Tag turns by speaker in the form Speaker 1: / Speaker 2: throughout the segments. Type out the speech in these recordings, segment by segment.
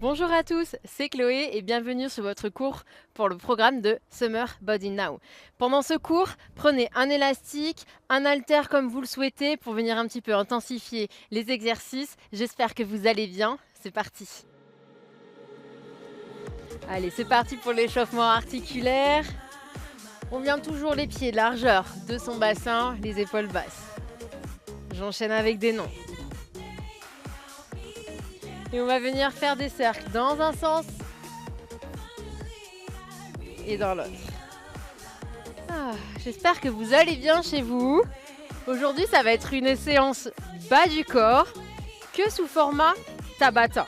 Speaker 1: Bonjour à tous, c'est Chloé et bienvenue sur votre cours pour le programme de Summer Body Now. Pendant ce cours, prenez un élastique, un haltère comme vous le souhaitez pour venir un petit peu intensifier les exercices. J'espère que vous allez bien. C'est parti. Allez, c'est parti pour l'échauffement articulaire. On vient toujours les pieds largeur de son bassin, les épaules basses. J'enchaîne avec des noms. Et on va venir faire des cercles dans un sens et dans l'autre. J'espère que vous allez bien chez vous. Aujourd'hui, ça va être une séance bas du corps que sous format Tabata.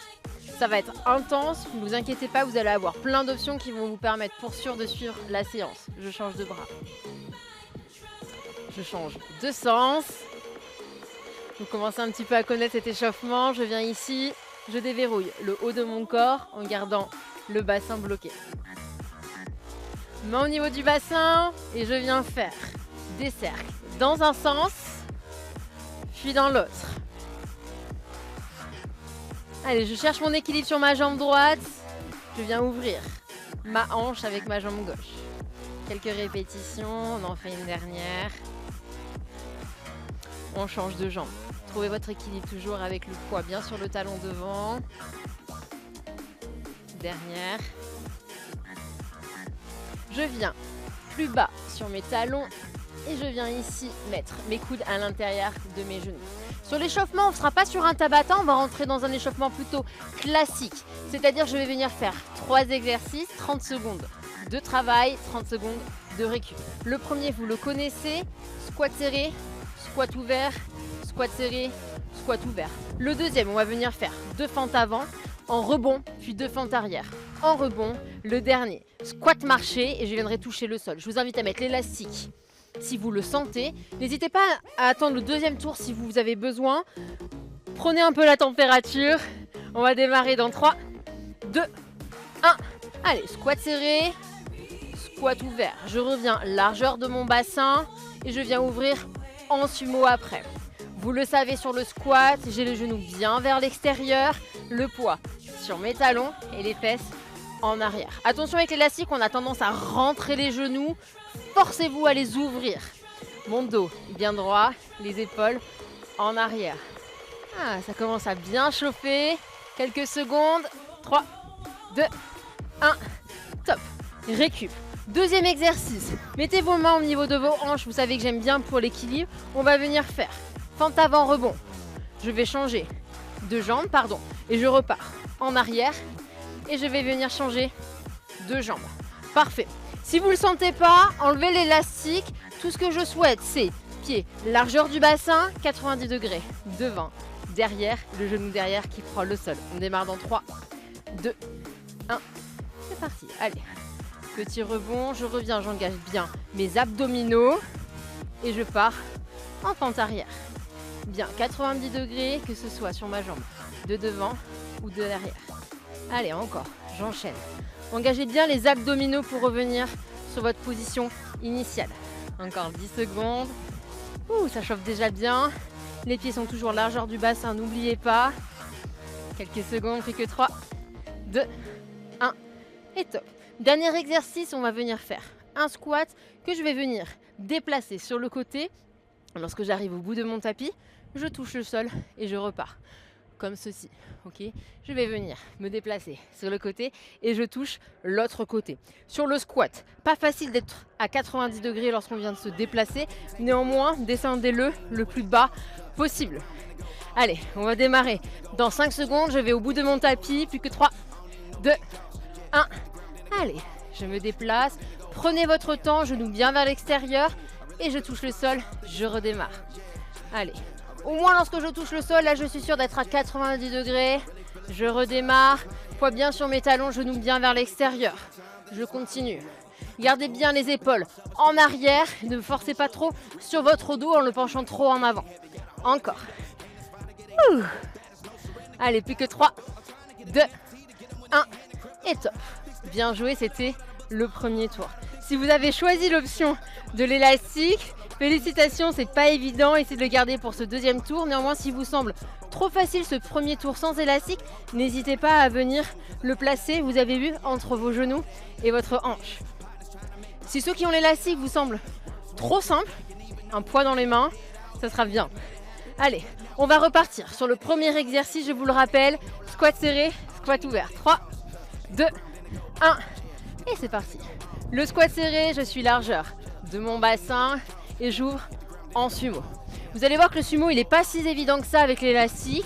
Speaker 1: Ça va être intense, ne vous inquiétez pas, vous allez avoir plein d'options qui vont vous permettre pour sûr de suivre la séance. Je change de bras. Je change de sens. Vous commencez un petit peu à connaître cet échauffement. Je viens ici. Je déverrouille le haut de mon corps en gardant le bassin bloqué. Main au niveau du bassin et je viens faire des cercles dans un sens, puis dans l'autre. Allez, je cherche mon équilibre sur ma jambe droite. Je viens ouvrir ma hanche avec ma jambe gauche. Quelques répétitions, on en fait une dernière. On change de jambe. Trouvez votre équilibre toujours avec le poids bien sur le talon devant. Dernière. Je viens plus bas sur mes talons et je viens ici mettre mes coudes à l'intérieur de mes genoux. Sur l'échauffement, on ne sera pas sur un Tabata, on va rentrer dans un échauffement plutôt classique. C'est-à-dire je vais venir faire 3 exercices, 30 secondes de travail, 30 secondes de récup. Le premier, vous le connaissez, squat serré, squat ouvert, squat serré, squat ouvert. Le deuxième, on va venir faire 2 fentes avant, en rebond, puis 2 fentes arrière. En rebond, le dernier, squat marché et je viendrai toucher le sol. Je vous invite à mettre l'élastique si vous le sentez. N'hésitez pas à attendre le deuxième tour si vous avez besoin. Prenez un peu la température. On va démarrer dans 3, 2, 1. Allez, squat serré, squat ouvert. Je reviens largeur de mon bassin et je viens ouvrir en sumo après. Vous le savez sur le squat, j'ai les genoux bien vers l'extérieur, le poids sur mes talons et les fesses en arrière. Attention avec l'élastique, on a tendance à rentrer les genoux. Forcez-vous à les ouvrir. Mon dos bien droit, les épaules en arrière. Ça commence à bien chauffer. Quelques secondes. 3, 2, 1. Top. Récup. Deuxième exercice. Mettez vos mains au niveau de vos hanches. Vous savez que j'aime bien pour l'équilibre. On va venir faire fente avant rebond. Je vais changer de jambe, et je repars en arrière. Et je vais venir changer de jambe. Parfait. Si vous ne le sentez pas, enlevez l'élastique. Tout ce que je souhaite, c'est pied, largeur du bassin, 90 degrés. Devant, derrière, le genou derrière qui prend le sol. On démarre dans 3, 2, 1. C'est parti. Allez. Petit rebond, je reviens, j'engage bien mes abdominaux. Et je pars en fente arrière. Bien, 90 degrés, que ce soit sur ma jambe de devant ou de derrière. Allez, encore, j'enchaîne. Engagez bien les abdominaux pour revenir sur votre position initiale. Encore 10 secondes. Ça chauffe déjà bien. Les pieds sont toujours largeur du bassin, n'oubliez pas. Quelques secondes, plus que 3, 2, 1 et top. Dernier exercice, on va venir faire un squat que je vais venir déplacer sur le côté. Lorsque j'arrive au bout de mon tapis, je touche le sol et je repars. Comme ceci, ok. Je vais venir me déplacer sur le côté et je touche l'autre côté. Sur le squat, pas facile d'être à 90 degrés lorsqu'on vient de se déplacer. Néanmoins, descendez-le le plus bas possible. Allez, on va démarrer. Dans 5 secondes, je vais au bout de mon tapis. Plus que 3, 2, 1. Allez, je me déplace. Prenez votre temps, genoux bien vers l'extérieur et je touche le sol. Je redémarre. Allez. Au moins lorsque je touche le sol, là je suis sûre d'être à 90 degrés. Je redémarre, poids bien sur mes talons, genoux bien vers l'extérieur. Je continue. Gardez bien les épaules en arrière, ne forcez pas trop sur votre dos en le penchant trop en avant. Encore. Allez, plus que 3, 2, 1 et top. Bien joué, c'était le premier tour. Si vous avez choisi l'option de l'élastique, Félicitations, c'est pas évident, essayez de le garder pour ce deuxième tour. Néanmoins, s'il vous semble trop facile ce premier tour sans élastique, n'hésitez pas à venir le placer, vous avez vu, entre vos genoux et votre hanche. Si ceux qui ont l'élastique vous semblent trop simples, un poids dans les mains, ça sera bien. Allez, on va repartir sur le premier exercice, je vous le rappelle, squat serré, squat ouvert. 3, 2, 1, et c'est parti. Le squat serré, je suis largeur de mon bassin et j'ouvre en sumo. Vous allez voir que le sumo, il n'est pas si évident que ça avec l'élastique.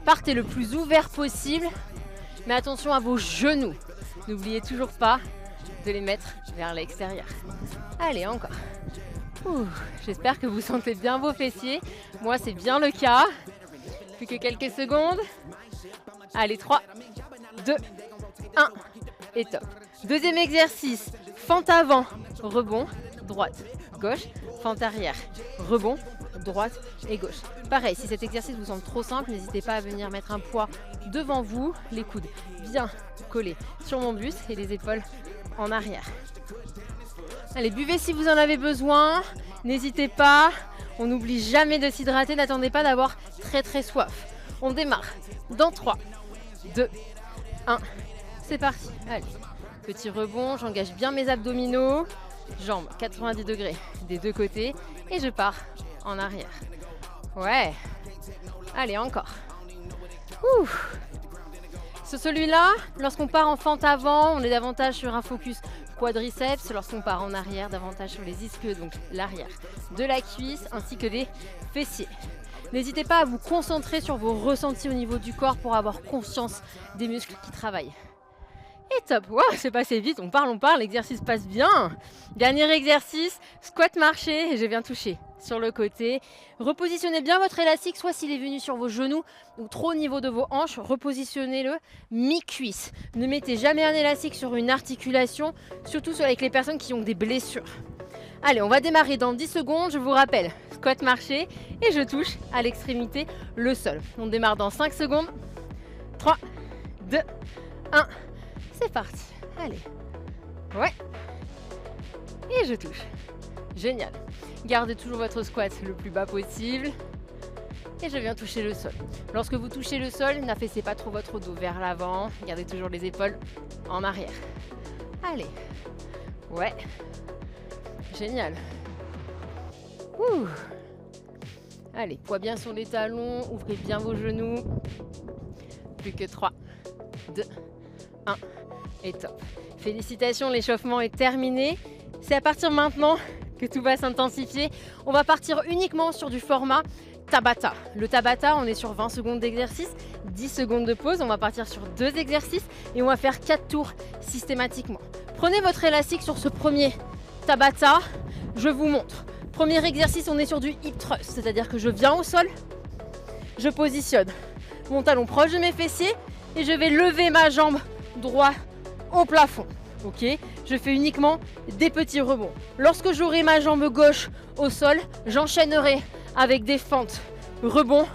Speaker 1: Partez le plus ouvert possible, mais attention à vos genoux. N'oubliez toujours pas de les mettre vers l'extérieur. Allez, encore. J'espère que vous sentez bien vos fessiers. Moi, c'est bien le cas. Plus que quelques secondes. Allez, 3, 2, 1 et top. Deuxième exercice, fente avant, rebond, droite, gauche, fente arrière, rebond, droite et gauche. Pareil, si cet exercice vous semble trop simple, n'hésitez pas à venir mettre un poids devant vous, les coudes bien collés sur mon buste et les épaules en arrière. Allez, buvez si vous en avez besoin, n'hésitez pas, on n'oublie jamais de s'hydrater, n'attendez pas d'avoir très soif. On démarre dans 3, 2, 1, c'est parti. Allez, petit rebond, j'engage bien mes abdominaux, jambes 90 degrés des deux côtés et je pars en arrière. Ouais, allez encore. Sur celui-là, lorsqu'on part en fente avant, on est davantage sur un focus quadriceps. Lorsqu'on part en arrière, davantage sur les ischios, donc l'arrière de la cuisse ainsi que les fessiers. N'hésitez pas à vous concentrer sur vos ressentis au niveau du corps pour avoir conscience des muscles qui travaillent. Et top, wow, c'est passé vite, on parle, l'exercice passe bien. Dernier exercice, squat marché, et je viens toucher sur le côté. Repositionnez bien votre élastique, soit s'il est venu sur vos genoux ou trop au niveau de vos hanches, repositionnez-le mi-cuisse. Ne mettez jamais un élastique sur une articulation, surtout avec les personnes qui ont des blessures. Allez, on va démarrer dans 10 secondes, je vous rappelle, squat marché, et je touche à l'extrémité le sol. On démarre dans 5 secondes. 3, 2, 1. C'est parti, allez, ouais, et je touche, génial. Gardez toujours votre squat le plus bas possible et je viens toucher le sol. Lorsque vous touchez le sol, n'affaissez pas trop votre dos vers l'avant, gardez toujours les épaules en arrière. Allez, ouais, génial. Allez, poids bien sur les talons, ouvrez bien vos genoux. Plus que 3, 2, 1. Et top. Félicitations, l'échauffement est terminé. C'est à partir maintenant que tout va s'intensifier. On va partir uniquement sur du format Tabata. Le Tabata, on est sur 20 secondes d'exercice, 10 secondes de pause. On va partir sur 2 exercices et on va faire 4 tours systématiquement. Prenez votre élastique sur ce premier Tabata. Je vous montre. Premier exercice, on est sur du hip thrust, c'est-à-dire que je viens au sol, je positionne mon talon proche de mes fessiers et je vais lever ma jambe droite au plafond. Ok, je fais uniquement des petits rebonds. Lorsque j'aurai ma jambe gauche au sol, j'enchaînerai avec des fentes rebonds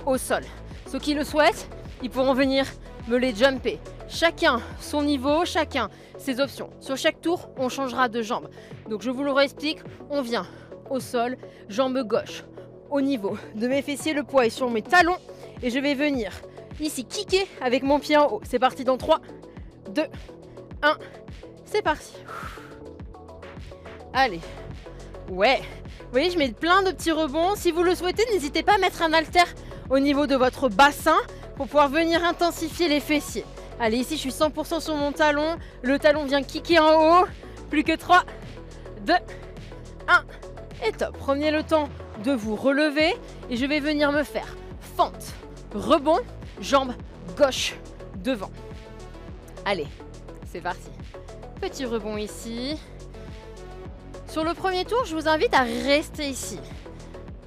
Speaker 1: au sol. Ceux qui le souhaitent, ils pourront venir me les jumper. Chacun son niveau, chacun ses options. Sur chaque tour, on changera de jambe. Donc je vous le réexplique, on vient au sol, jambe gauche au niveau de mes fessiers, le poids est sur mes talons et je vais venir ici kicker avec mon pied en haut. C'est parti dans 3, 2, 1, c'est parti. Allez, ouais, vous voyez, je mets plein de petits rebonds. Si vous le souhaitez, n'hésitez pas à mettre un haltère au niveau de votre bassin pour pouvoir venir intensifier les fessiers. Allez, ici, je suis 100% sur mon talon. Le talon vient kicker en haut. Plus que 3, 2, 1, et top. Prenez le temps de vous relever et je vais venir me faire fente, rebond, jambe gauche devant. Allez, c'est parti. Petit rebond ici. Sur le premier tour, je vous invite à rester ici.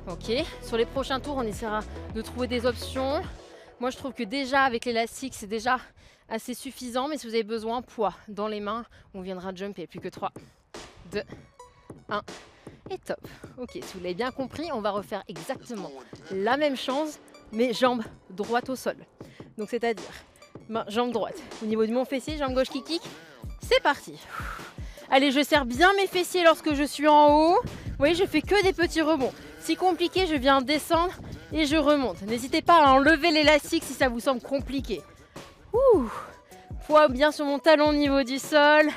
Speaker 1: Ok, sur les prochains tours, on essaiera de trouver des options. Moi, je trouve que déjà, avec l'élastique, c'est déjà assez suffisant. Mais si vous avez besoin, poids dans les mains, on viendra jumper. Plus que 3, 2, 1 et top. Ok, si vous l'avez bien compris, on va refaire exactement la même chose, mais jambes droite au sol. Donc, c'est-à-dire, jambe droite au niveau de mon fessier, jambe gauche qui kick. C'est parti. Allez, je serre bien mes fessiers lorsque je suis en haut. voyez, je fais que des petits rebonds. Si compliqué, je viens descendre et je remonte. N'hésitez pas à enlever l'élastique si ça vous semble compliqué. Ouh. Poids bien sur mon talon au niveau du sol.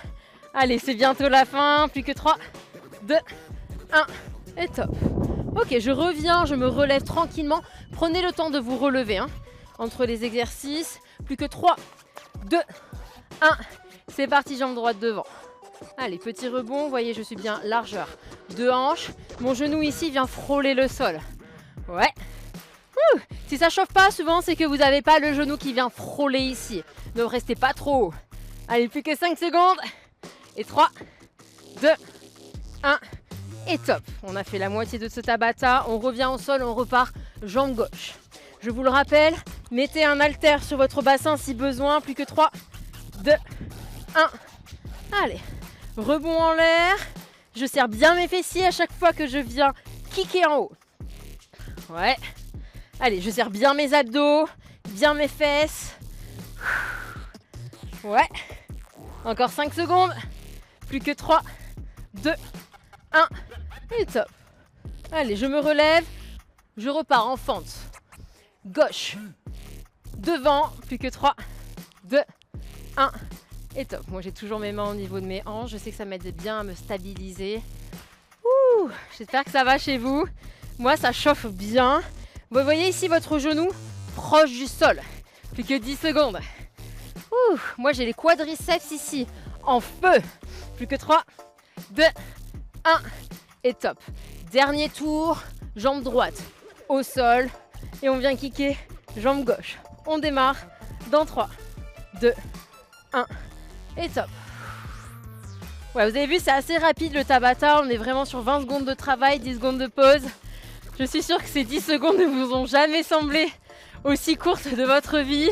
Speaker 1: Allez, c'est bientôt la fin. Plus que 3, 2, 1 et top. Ok, je reviens, je me relève tranquillement. Prenez le temps de vous relever entre les exercices. Plus que 3, 2, 1. C'est parti, jambe droite devant. Allez, petit rebond. Vous voyez, je suis bien largeur de hanche. Mon genou ici vient frôler le sol. Ouais. Si ça chauffe pas, souvent, c'est que vous n'avez pas le genou qui vient frôler ici. Ne restez pas trop haut. Allez, plus que 5 secondes. Et 3, 2, 1. Et top. On a fait la moitié de ce Tabata. On revient au sol, on repart jambe gauche. Je vous le rappelle, mettez un haltère sur votre bassin si besoin. Plus que 3, 2, 1. Allez, rebond en l'air. Je serre bien mes fessiers à chaque fois que je viens kicker en haut. Ouais. Allez, je serre bien mes abdos, bien mes fesses. Ouais. Encore 5 secondes. Plus que 3, 2, 1. Et top. Allez, je me relève. Je repars en fente. Gauche. Devant. Plus que 3, 2, 1. Et top. Moi, j'ai toujours mes mains au niveau de mes hanches. Je sais que ça m'aide bien à me stabiliser. Ouh, j'espère que ça va chez vous. Moi, ça chauffe bien. Vous voyez ici votre genou proche du sol. Plus que 10 secondes. Ouh, moi, j'ai les quadriceps ici en feu. Plus que 3, 2, 1. Et top. Dernier tour. Jambe droite au sol. Et on vient kicker jambe gauche. On démarre dans 3, 2, 1. Et top. Ouais, vous avez vu, c'est assez rapide le Tabata. On est vraiment sur 20 secondes de travail, 10 secondes de pause. Je suis sûre que ces 10 secondes ne vous ont jamais semblé aussi courtes de votre vie.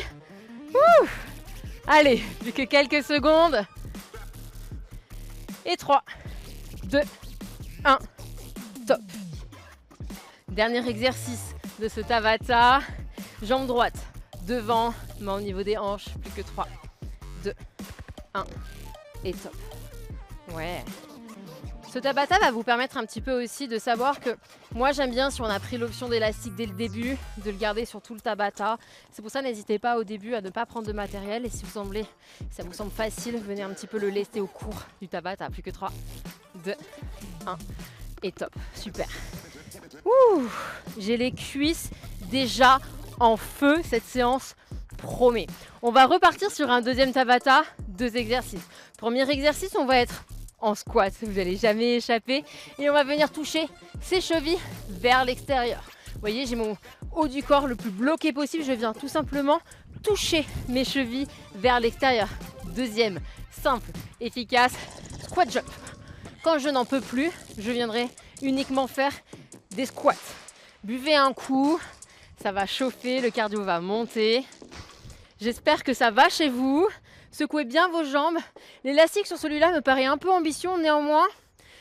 Speaker 1: Ouh. Allez, plus que quelques secondes. Et 3, 2, 1. Top. Dernier exercice de ce Tabata. Jambe droite devant, main au niveau des hanches. Plus que 3, 2, 1. Et top. Ouais. Ce Tabata va vous permettre un petit peu aussi de savoir que moi j'aime bien, si on a pris l'option d'élastique dès le début, de le garder sur tout le Tabata. C'est pour ça, n'hésitez pas au début à ne pas prendre de matériel. Et si ça vous semble facile, venez un petit peu le laisser au cours du Tabata. Plus que 3, 2, 1. Et top. Super. Ouh, j'ai les cuisses déjà en feu. Cette séance promet. On va repartir sur un deuxième Tabata, 2 exercices. Premier exercice, on va être en squat, vous n'allez jamais échapper. Et on va venir toucher ses chevilles vers l'extérieur. Vous voyez, j'ai mon haut du corps le plus bloqué possible. Je viens tout simplement toucher mes chevilles vers l'extérieur. Deuxième, simple, efficace, squat jump. Quand je n'en peux plus, je viendrai uniquement faire des squats. Buvez un coup, ça va chauffer, le cardio va monter. J'espère que ça va chez vous. Secouez bien vos jambes. L'élastique sur celui-là me paraît un peu ambitieux, néanmoins.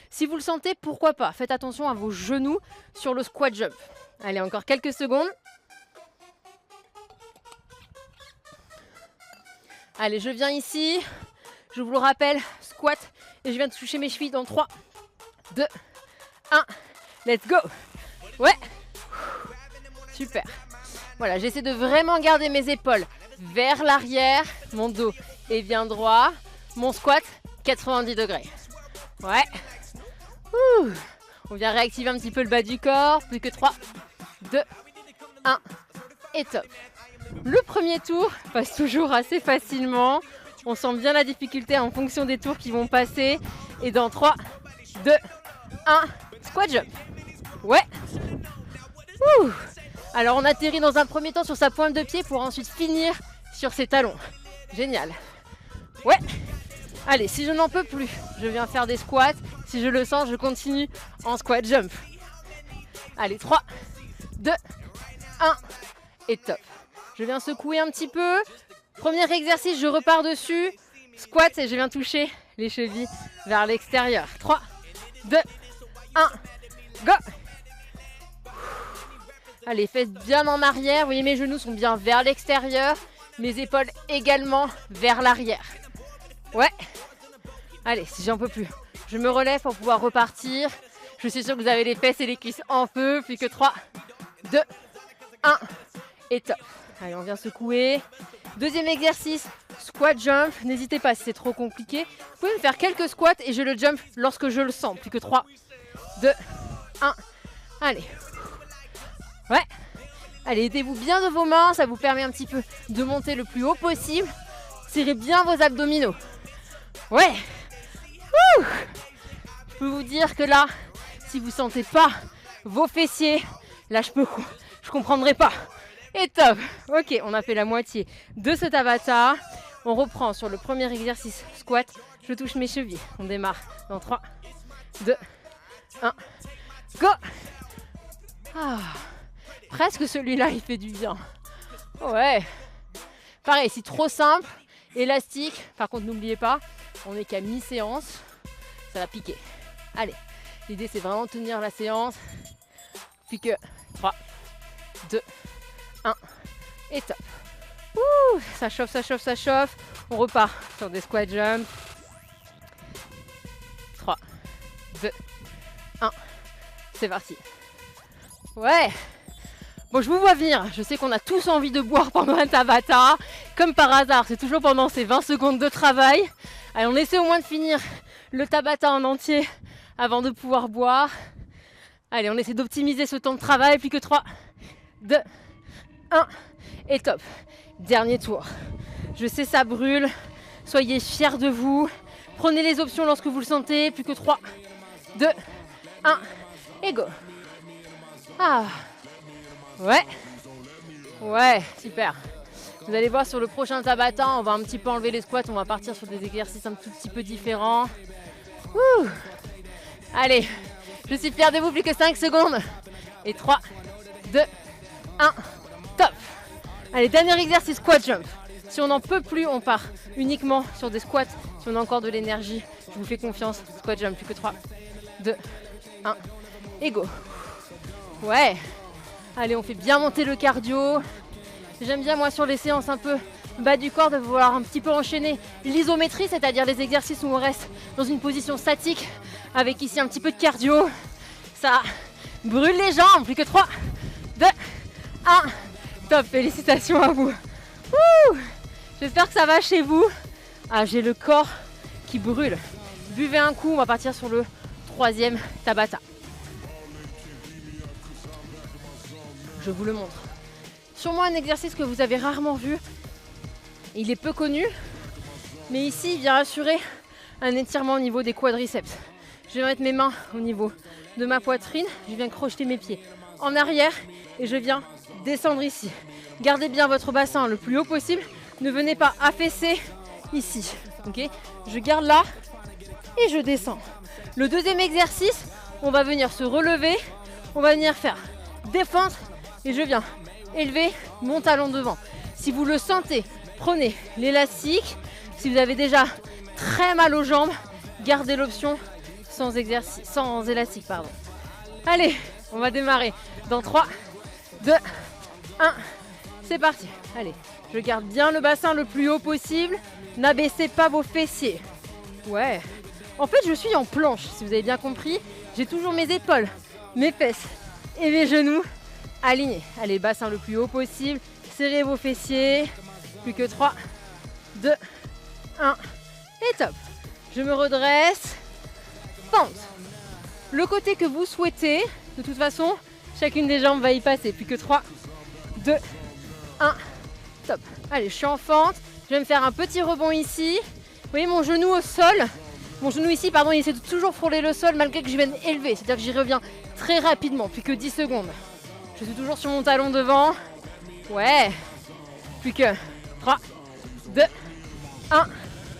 Speaker 1: Si vous le sentez, pourquoi pas. Faites attention à vos genoux sur le squat jump. Allez, encore quelques secondes. Allez, je viens ici. Je vous le rappelle, squat. Et je viens de toucher mes chevilles dans 3, 2, 1. Let's go. Ouais. Super. Voilà, j'essaie de vraiment garder mes épaules vers l'arrière. Mon dos est bien droit. Mon squat, 90 degrés. Ouais. Ouh. On vient réactiver un petit peu le bas du corps. Plus que 3, 2, 1. Et top. Le premier tour passe toujours assez facilement. On sent bien la difficulté en fonction des tours qui vont passer. Et dans 3, 2, 1, squat jump. Ouais. Ouh. Alors on atterrit dans un premier temps sur sa pointe de pied pour ensuite finir sur ses talons. Génial. Ouais. Allez, si je n'en peux plus, je viens faire des squats. Si je le sens, je continue en squat jump. Allez, 3, 2, 1 et top. Je viens secouer un petit peu. Premier exercice, je repars dessus. Squat et je viens toucher les chevilles vers l'extérieur. 3, 2, 1, go. Allez, faites bien en arrière. Vous voyez, mes genoux sont bien vers l'extérieur. Mes épaules également vers l'arrière. Ouais. Allez, si j'en peux plus, je me relève pour pouvoir repartir. Je suis sûre que vous avez les fesses et les cuisses en feu. Plus que 3, 2, 1 et top. Allez, on vient secouer. Deuxième exercice, squat jump. N'hésitez pas si c'est trop compliqué. Vous pouvez me faire quelques squats et je le jump lorsque je le sens. Plus que 3, 2, 1. Allez. Ouais. Allez, aidez-vous bien de vos mains. Ça vous permet un petit peu de monter le plus haut possible. Tirez bien vos abdominaux. Ouais. Ouh. Je peux vous dire que là, si vous ne sentez pas vos fessiers, là je comprendrai pas. Et top. Ok, on a fait la moitié de ce Tabata. On reprend sur le premier exercice squat. Je touche mes chevilles. On démarre dans 3, 2, 1. Go. Presque celui-là, il fait du bien. Ouais. Pareil, c'est trop simple. Élastique. Par contre, n'oubliez pas, on n'est qu'à mi-séance. Ça va piquer. Allez. L'idée, c'est vraiment de tenir la séance. Puis que 3, 2, 1 et top. Ouh, ça chauffe, ça chauffe, ça chauffe. On repart sur des squat jumps. 3, 2, 1. C'est parti. Ouais. Bon, je vous vois venir. Je sais qu'on a tous envie de boire pendant un Tabata. Comme par hasard, c'est toujours pendant ces 20 secondes de travail. Allez, on essaie au moins de finir le Tabata en entier avant de pouvoir boire. Allez, on essaie d'optimiser ce temps de travail. Plus que 3, 2, 1 et top. Dernier tour. Je sais, ça brûle. Soyez fiers de vous. Prenez les options lorsque vous le sentez. Plus que 3, 2, 1 et go. Ouais. Ouais, super. Vous allez voir sur le prochain Tabata, on va un petit peu enlever les squats. On va partir sur des exercices un tout petit peu différents. Ouh. Allez, je suis fière de vous. Plus que 5 secondes. Et 3, 2, 1. Top. Allez, dernier exercice, squat jump. Si on n'en peut plus, on part uniquement sur des squats. Si on a encore de l'énergie, je vous fais confiance. Squat jump, plus que 3, 2, 1 et go. Ouais. Allez, on fait bien monter le cardio. J'aime bien, moi, sur les séances un peu bas du corps, de vouloir un petit peu enchaîner l'isométrie, c'est-à-dire les exercices où on reste dans une position statique avec ici un petit peu de cardio. Ça brûle les jambes. Plus que 3, 2, 1. Top, félicitations à vous. Ouh. J'espère que ça va chez vous. J'ai le corps qui brûle. Buvez un coup, on va partir sur le troisième Tabata. Je vous le montre. Sûrement un exercice que vous avez rarement vu. Il est peu connu, mais ici il vient assurer un étirement au niveau des quadriceps. Je vais mettre mes mains au niveau de ma poitrine, je viens crocheter mes pieds en arrière et je viens descendre ici. Gardez bien votre bassin le plus haut possible, ne venez pas affaisser ici. Ok, je garde là et je descends. Le deuxième exercice, on va venir se relever, on va venir faire défendre et je viens élever mon talon devant. Si vous le sentez, prenez l'élastique. Si vous avez déjà très mal aux jambes, gardez l'option sans élastique. Allez, on va démarrer dans 3, 2, 1. C'est parti. Allez, je garde bien le bassin le plus haut possible. N'abaissez pas vos fessiers. Ouais. En fait, je suis en planche, si vous avez bien compris. J'ai toujours mes épaules, mes fesses et mes genoux alignés. Allez, bassin le plus haut possible. Serrez vos fessiers. Plus que 3, 2, 1. Et top. Je me redresse. Pente. Le côté que vous souhaitez. De toute façon, chacune des jambes va y passer. Plus que 3, 2, 1. Top. Allez, je suis en fente. Je vais me faire un petit rebond ici. Vous voyez mon genou au sol. Mon genou ici, pardon, il essaie de toujours frôler le sol malgré que je vienne élever. C'est-à-dire que j'y reviens très rapidement. Plus que 10 secondes. Je suis toujours sur mon talon devant. Ouais. Plus que 3, 2, 1.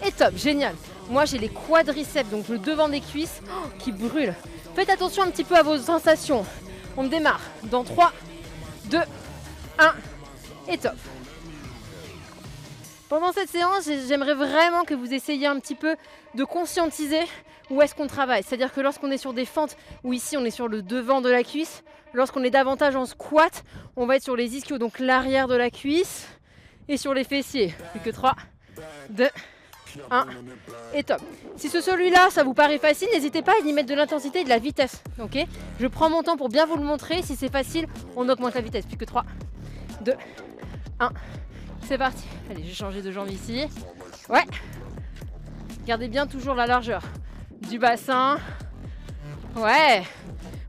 Speaker 1: Et top, génial. Moi, j'ai les quadriceps, donc le devant des cuisses qui brûlent. Faites attention un petit peu à vos sensations. On démarre dans 3, 2, 1. Et top. Pendant cette séance, j'aimerais vraiment que vous essayiez un petit peu de conscientiser où est-ce qu'on travaille. C'est-à-dire que lorsqu'on est sur des fentes, ou ici on est sur le devant de la cuisse, lorsqu'on est davantage en squat, on va être sur les ischios, donc l'arrière de la cuisse, et sur les fessiers. Plus que 3, 2, 1 et top. Si celui-là, ça vous paraît facile, n'hésitez pas à y mettre de l'intensité et de la vitesse. Ok, je prends mon temps pour bien vous le montrer. Si c'est facile, on augmente la vitesse. Plus que 3, 2, 1. C'est parti. Allez, je vais changer de jambe ici. Ouais. Gardez bien toujours la largeur du bassin. Ouais.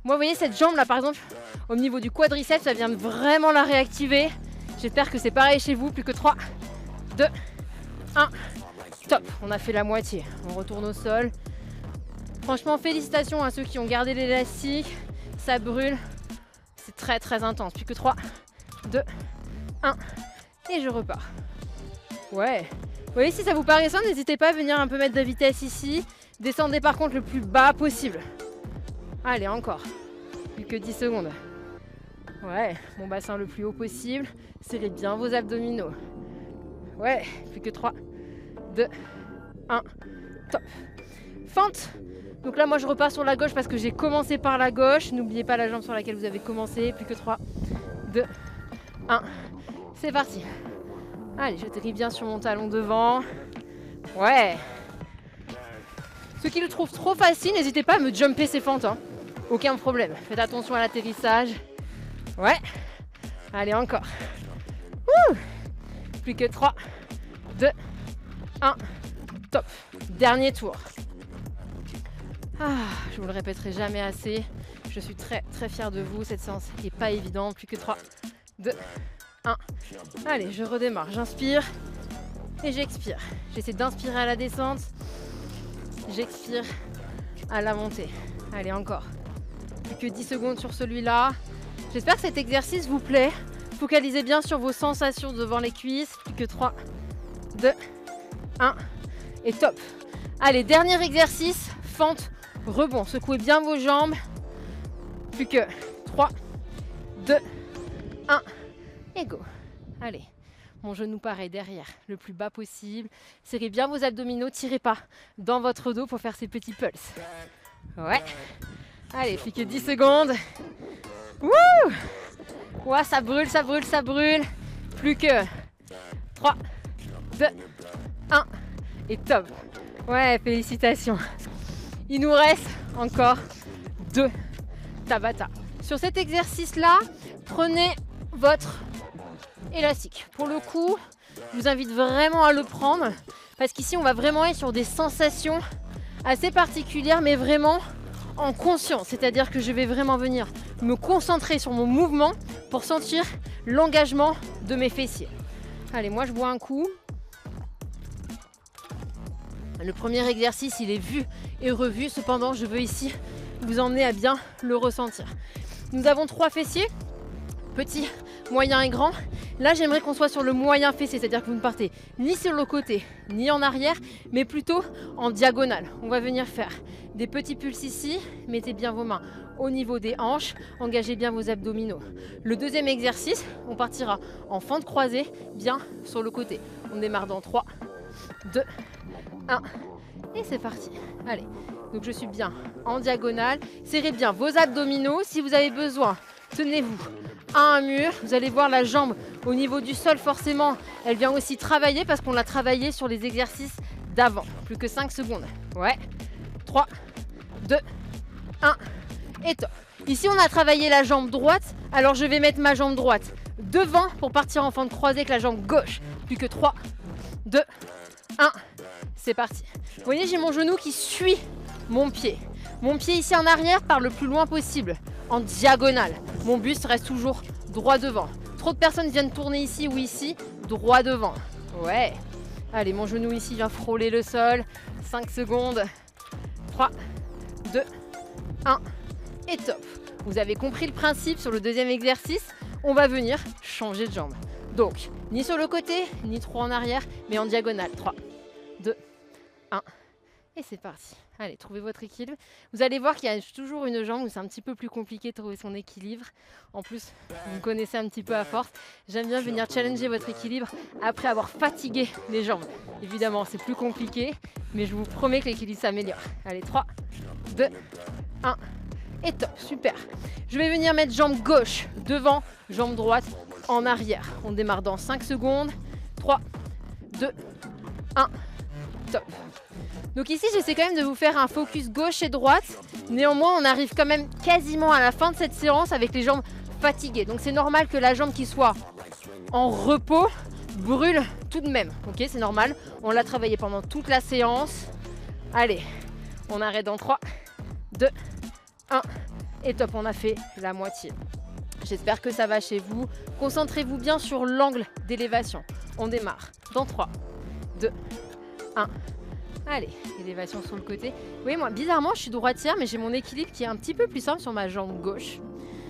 Speaker 1: Moi, vous voyez cette jambe là, par exemple, au niveau du quadriceps, ça vient vraiment la réactiver. J'espère que c'est pareil chez vous. Plus que 3, 2, 1. Top. On a fait la moitié. On retourne au sol. Franchement, félicitations à ceux qui ont gardé l'élastique. Ça brûle. C'est très très intense. Plus que 3, 2, 1. Et je repars. Ouais. Vous voyez, si ça vous paraît simple, n'hésitez pas à venir un peu mettre de vitesse ici. Descendez par contre le plus bas possible. Allez, encore. Plus que 10 secondes. Ouais, mon bassin le plus haut possible. Serrez bien vos abdominaux. Ouais, plus que 3, 2, 1. Top. Fente. Donc là, moi, je repars sur la gauche parce que j'ai commencé par la gauche. N'oubliez pas la jambe sur laquelle vous avez commencé. Plus que 3, 2, 1. C'est parti. Allez, j'atterris bien sur mon talon devant. Ouais. Ceux qui le trouvent trop facile, n'hésitez pas à me jumper ces fentes. Hein. Aucun problème. Faites attention à l'atterrissage. Ouais. Allez, encore. Ouh. Plus que 3, 2, 1. Top. Dernier tour. Je vous le répéterai jamais assez. Je suis très très fière de vous. Cette séance n'est pas évidente. Plus que 3, 2, 1. Allez, je redémarre. J'inspire et j'expire. J'essaie d'inspirer à la descente. J'expire à la montée. Allez, encore. Plus que 10 secondes sur celui-là. J'espère que cet exercice vous plaît. Focalisez bien sur vos sensations devant les cuisses. Plus que 3, 2, 1. Et top. Allez, dernier exercice. Fente, rebond. Secouez bien vos jambes. Plus que 3, 2, 1. Et go. Allez. Mon genou pareil derrière, le plus bas possible. Serrez bien vos abdominaux, tirez pas dans votre dos pour faire ces petits pulses. Ouais. Allez, plus que 10 secondes. Wouh! Ouah, ça brûle, ça brûle, ça brûle. Plus que 3, 2, 1. Et top. Ouais, félicitations. Il nous reste encore 2 Tabata. Sur cet exercice-là, prenez votre élastique. Pour le coup, je vous invite vraiment à le prendre parce qu'ici, on va vraiment être sur des sensations assez particulières, mais vraiment en conscience. C'est-à-dire que je vais vraiment venir me concentrer sur mon mouvement pour sentir l'engagement de mes fessiers. Allez, moi, je bois un coup. Le premier exercice, il est vu et revu. Cependant, je veux ici vous emmener à bien le ressentir. Nous avons 3 fessiers, petit, moyen et grand. Là, j'aimerais qu'on soit sur le moyen fessier, c'est-à-dire que vous ne partez ni sur le côté, ni en arrière, mais plutôt en diagonale. On va venir faire des petits pulses ici. Mettez bien vos mains au niveau des hanches, engagez bien vos abdominaux. Le deuxième exercice, on partira en fente croisée, bien sur le côté. On démarre dans 3, 2, 1, et c'est parti. Allez, donc je suis bien en diagonale. Serrez bien vos abdominaux. Si vous avez besoin, tenez-vous à un mur. Vous allez voir la jambe au niveau du sol, forcément, elle vient aussi travailler parce qu'on l'a travaillé sur les exercices d'avant. Plus que 5 secondes. Ouais. 3, 2, 1, et top. Ici, on a travaillé la jambe droite. Alors, je vais mettre ma jambe droite devant pour partir en fente croisée avec la jambe gauche. Plus que 3, 2, 1. C'est parti. Vous voyez, j'ai mon genou qui suit mon pied. Mon pied ici en arrière part le plus loin possible, en diagonale. Mon buste reste toujours droit devant. Trop de personnes viennent tourner ici ou ici, droit devant. Ouais. Allez, mon genou ici vient frôler le sol. 5 secondes. 3, 2, 1. Et top. Vous avez compris le principe sur le deuxième exercice. On va venir changer de jambe. Donc, ni sur le côté, ni trop en arrière, mais en diagonale. 3, 2, 1. Et c'est parti. Allez, trouvez votre équilibre. Vous allez voir qu'il y a toujours une jambe où c'est un petit peu plus compliqué de trouver son équilibre. En plus, vous me connaissez un petit peu à force. J'aime bien venir challenger votre équilibre après avoir fatigué les jambes. Évidemment, c'est plus compliqué, mais je vous promets que l'équilibre s'améliore. Allez, 3, 2, 1. Et top, super. Je vais venir mettre jambe gauche devant, jambe droite en arrière. On démarre dans 5 secondes. 3, 2, 1. top. Donc ici, j'essaie quand même de vous faire un focus gauche et droite. Néanmoins, on arrive quand même quasiment à la fin de cette séance avec les jambes fatiguées. Donc c'est normal que la jambe qui soit en repos brûle tout de même. Ok, c'est normal. On l'a travaillé pendant toute la séance. Allez, on arrête dans 3, 2, 1 et top, on a fait la moitié. J'espère que ça va chez vous. Concentrez-vous bien sur l'angle d'élévation. On démarre dans 3, 2, 1. Allez, élévation sur le côté. Oui, moi, bizarrement, je suis droitière, mais j'ai mon équilibre qui est un petit peu plus simple sur ma jambe gauche.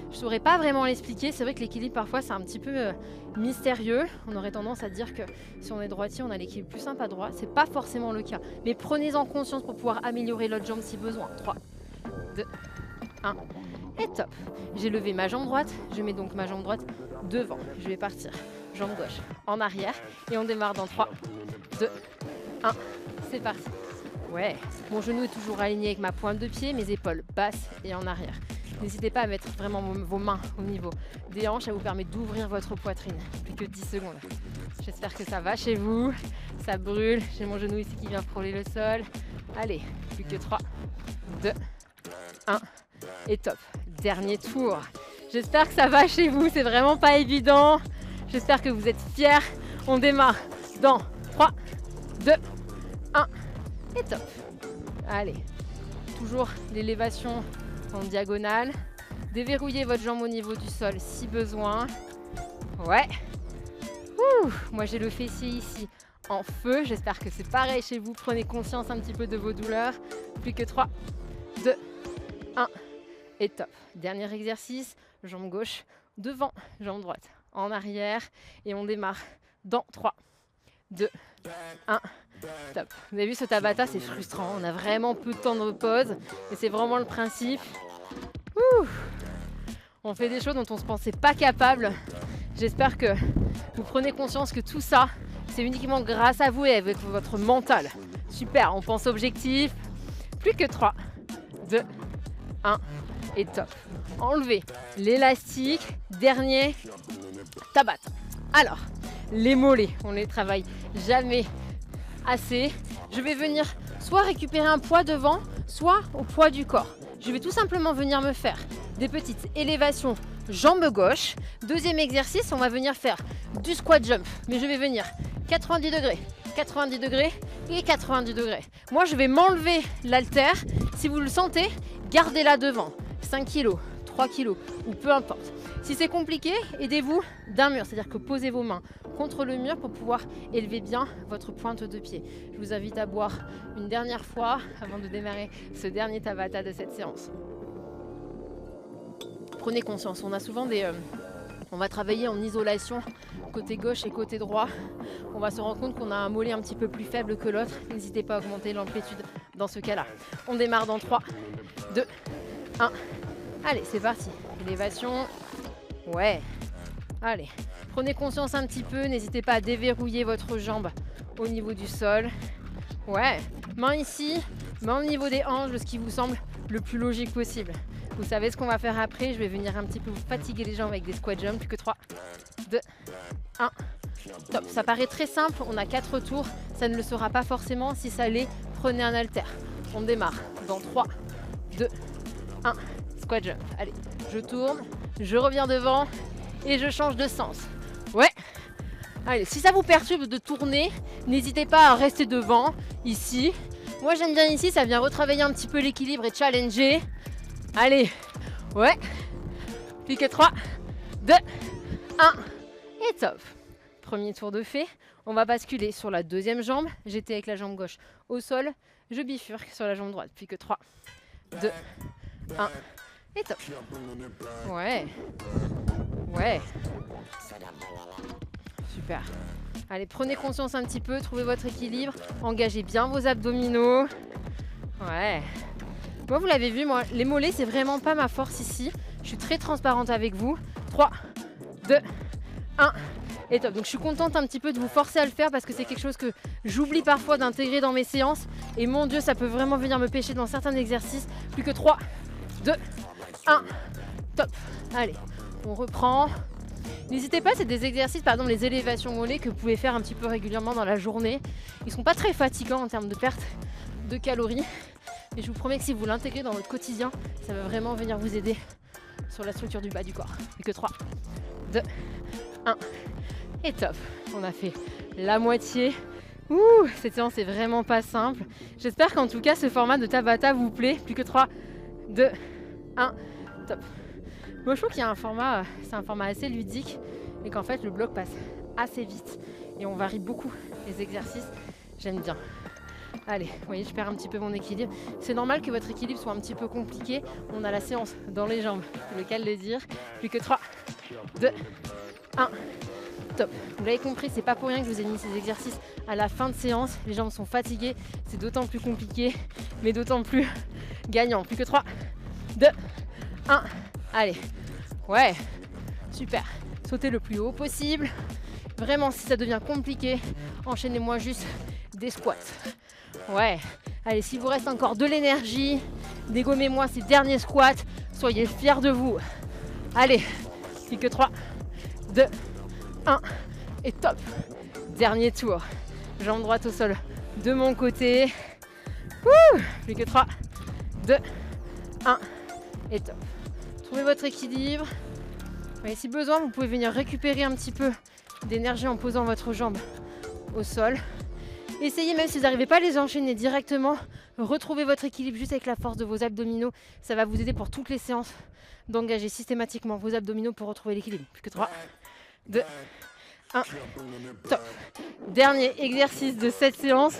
Speaker 1: Je ne saurais pas vraiment l'expliquer. C'est vrai que l'équilibre, parfois, c'est un petit peu mystérieux. On aurait tendance à dire que si on est droitier, on a l'équilibre plus simple à droite. C'est pas forcément le cas. Mais prenez-en conscience pour pouvoir améliorer l'autre jambe si besoin. 3, 2, 1. Et top. J'ai levé ma jambe droite. Je mets donc ma jambe droite devant. Je vais partir. Jambe gauche en arrière. Et on démarre dans 3, 2, 1. C'est parti. Ouais. Mon genou est toujours aligné avec ma pointe de pied. Mes épaules basses et en arrière. N'hésitez pas à mettre vraiment vos mains au niveau des hanches. Ça vous permet d'ouvrir votre poitrine. Plus que 10 secondes. J'espère que ça va chez vous. Ça brûle. J'ai mon genou ici qui vient frôler le sol. Allez. Plus que 3, 2, 1. Et top. Dernier tour. J'espère que ça va chez vous. C'est vraiment pas évident. J'espère que vous êtes fiers. On démarre dans 3, 2, 1. Et top. Allez. Toujours l'élévation en diagonale. Déverrouillez votre jambe au niveau du sol si besoin. Ouais. Ouh, moi j'ai le fessier ici en feu. J'espère que c'est pareil chez vous. Prenez conscience un petit peu de vos douleurs. Plus que 3, 2, 1. Et top. Dernier exercice. Jambe gauche devant, jambe droite en arrière. Et on démarre dans 3, 2, 1. Top. Vous avez vu, ce Tabata, c'est frustrant. On a vraiment peu de temps de repose. Et c'est vraiment le principe. Ouh. On fait des choses dont on ne se pensait pas capable. J'espère que vous prenez conscience que tout ça, c'est uniquement grâce à vous et avec votre mental. Super, on pense objectif. Plus que 3, 2, 1 et top. Enlevez l'élastique. Dernier Tabata. Alors, les mollets, on les travaille jamais assez. Je vais venir soit récupérer un poids devant, soit au poids du corps. Je vais tout simplement venir me faire des petites élévations jambe gauche. Deuxième exercice, on va venir faire du squat jump. Mais je vais venir 90 degrés, 90 degrés et 90 degrés. Moi, je vais m'enlever l'haltère. Si vous le sentez, gardez-la devant. 5 kg, 3 kg ou peu importe. Si c'est compliqué, aidez-vous d'un mur. C'est-à-dire que posez vos mains contre le mur pour pouvoir élever bien votre pointe de pied. Je vous invite à boire une dernière fois avant de démarrer ce dernier Tabata de cette séance. Prenez conscience, on a souvent on va travailler en isolation côté gauche et côté droit. On va se rendre compte qu'on a un mollet un petit peu plus faible que l'autre. N'hésitez pas à augmenter l'amplitude dans ce cas-là. On démarre dans 3, 2, 1. Allez, c'est parti. Élévation. Ouais. Allez. Prenez conscience un petit peu. N'hésitez pas à déverrouiller votre jambe au niveau du sol. Ouais. Main ici. Main au niveau des hanches, ce qui vous semble le plus logique possible. Vous savez ce qu'on va faire après. Je vais venir un petit peu vous fatiguer les jambes avec des squat jumps. Plus que 3, 2, 1. Top. Ça paraît très simple. On a 4 tours. Ça ne le sera pas forcément. Si ça l'est, prenez un haltère. On démarre dans 3, 2, 1. Squat jump. Allez, je tourne. Je reviens devant. Et je change de sens. Ouais. Allez, si ça vous perturbe de tourner, n'hésitez pas à rester devant, ici. Moi, j'aime bien ici. Ça vient retravailler un petit peu l'équilibre et challenger. Allez, ouais. Plus que 3, 2, 1. Et top. Premier tour de fait. On va basculer sur la deuxième jambe. J'étais avec la jambe gauche au sol. Je bifurque sur la jambe droite. Plus que 3, 2, 1. Et top. Ouais. Ouais. Super. Allez, prenez conscience un petit peu. Trouvez votre équilibre. Engagez bien vos abdominaux. Ouais. Moi, vous l'avez vu, moi, les mollets, c'est vraiment pas ma force ici. Je suis très transparente avec vous. 3, 2, 1. Et top. Donc, je suis contente un petit peu de vous forcer à le faire parce que c'est quelque chose que j'oublie parfois d'intégrer dans mes séances. Et mon Dieu, ça peut vraiment venir me pêcher dans certains exercices. Plus que 3, 2, 1. Top. Allez, on reprend. N'hésitez pas, c'est des exercices, par exemple les élévations mollets que vous pouvez faire un petit peu régulièrement dans la journée. Ils ne sont pas très fatigants en termes de perte de calories. Mais je vous promets que si vous l'intégrez dans votre quotidien, ça va vraiment venir vous aider sur la structure du bas du corps. Plus que 3, 2, 1 et top. On a fait la moitié. Ouh, cette séance est vraiment pas simple. J'espère qu'en tout cas ce format de Tabata vous plaît. Plus que 3, 2, 1, top. Moi je trouve qu'il y a un format, c'est un format assez ludique et qu'en fait le bloc passe assez vite et on varie beaucoup les exercices. J'aime bien. Allez, vous voyez, je perds un petit peu mon équilibre. C'est normal que votre équilibre soit un petit peu compliqué. On a la séance dans les jambes, c'est le cas de le dire. Plus que 3, 2, 1. Top. Vous l'avez compris, c'est pas pour rien que je vous ai mis ces exercices à la fin de séance. Les jambes sont fatiguées, c'est d'autant plus compliqué, mais d'autant plus gagnant. Plus que 3, 2, 1. Allez. Ouais. Super. Sautez le plus haut possible. Vraiment, si ça devient compliqué, enchaînez-moi juste des squats. Ouais. Allez, s'il vous reste encore de l'énergie, dégommez-moi ces derniers squats. Soyez fiers de vous. Allez. Plus que 3, 2, 1 et top. Dernier tour. Jambe droite au sol de mon côté. Ouh, plus que 3, 2, 1 et top. Trouvez votre équilibre. Et si besoin, vous pouvez venir récupérer un petit peu d'énergie en posant votre jambe au sol. Essayez, même si vous n'arrivez pas à les enchaîner directement, retrouvez votre équilibre juste avec la force de vos abdominaux. Ça va vous aider pour toutes les séances d'engager systématiquement vos abdominaux pour retrouver l'équilibre. Plus que 3, 2, 1, top. Dernier exercice de cette séance.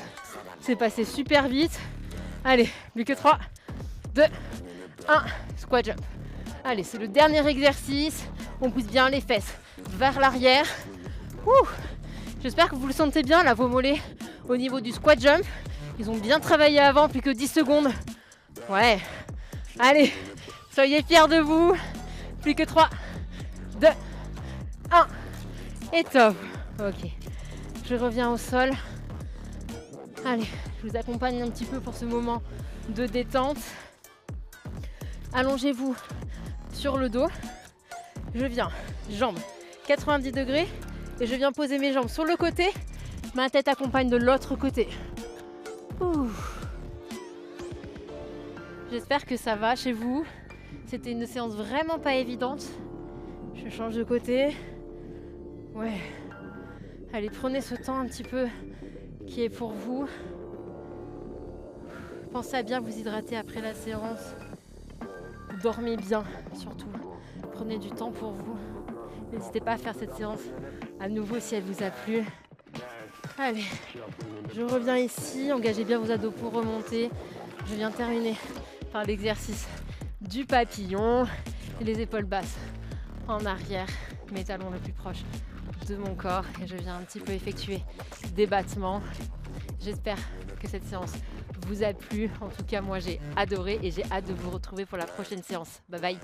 Speaker 1: C'est passé super vite. Allez, plus que 3, 2, 1, squat jump. Allez, c'est le dernier exercice. On pousse bien les fesses vers l'arrière. J'espère que vous le sentez bien là, vos mollets au niveau du squat jump. Ils ont bien travaillé avant, plus que 10 secondes. Ouais. Allez, soyez fiers de vous. Plus que 3, 2, 1. Et top. Ok. Je reviens au sol. Allez, je vous accompagne un petit peu pour ce moment de détente. Allongez-vous sur le dos. Je viens, jambes 90 degrés. Et je viens poser mes jambes sur le côté. Ma tête accompagne de l'autre côté. Ouh. J'espère que ça va chez vous. C'était une séance vraiment pas évidente. Je change de côté. Ouais. Allez, prenez ce temps un petit peu qui est pour vous. Pensez à bien vous hydrater après la séance. Dormez bien, surtout. Prenez du temps pour vous. N'hésitez pas à faire cette séance à nouveau si elle vous a plu. Allez, je reviens ici. Engagez bien vos abdos pour remonter. Je viens terminer par l'exercice du papillon et les épaules basses en arrière, mes talons le plus proche de mon corps, et je viens un petit peu effectuer des battements. J'espère que cette séance vous a plu. En tout cas, moi j'ai adoré et j'ai hâte de vous retrouver pour la prochaine séance. Bye bye.